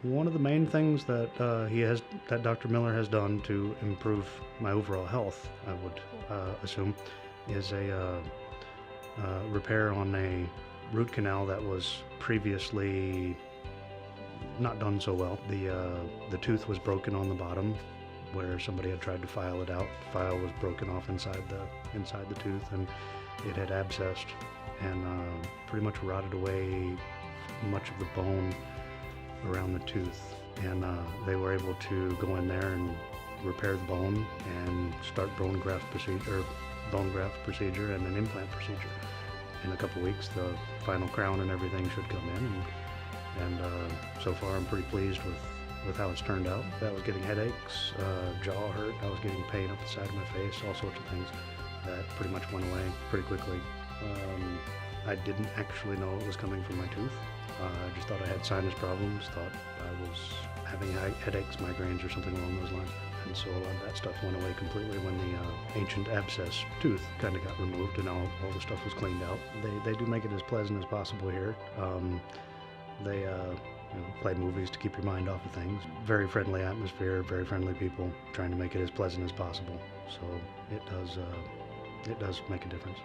One of the main things that that Dr. Miller has done to improve my overall health, I would assume, is a repair on a root canal that was previously not done so well. The tooth was broken on the bottom, where somebody had tried to file it out. The file was broken off inside the tooth, and it had abscessed and pretty much rotted away much of the bone around the tooth. And they were able to go in there and repair the bone and start bone graft procedure and an implant procedure. In a couple weeks, the final crown and everything should come in, and so far I'm pretty pleased with how it's turned out. I was getting headaches, jaw hurt, I was getting pain up the side of my face, all sorts of things that pretty much went away pretty quickly. I didn't actually know it was coming from my tooth. I just thought I had sinus problems, thought I was having headaches, migraines, or something along those lines. And so a lot of that stuff went away completely when the ancient abscess tooth kind of got removed and all the stuff was cleaned out. They do make it as pleasant as possible here. They play movies to keep your mind off of things. Very friendly atmosphere, very friendly people, trying to make it as pleasant as possible. So it does make a difference.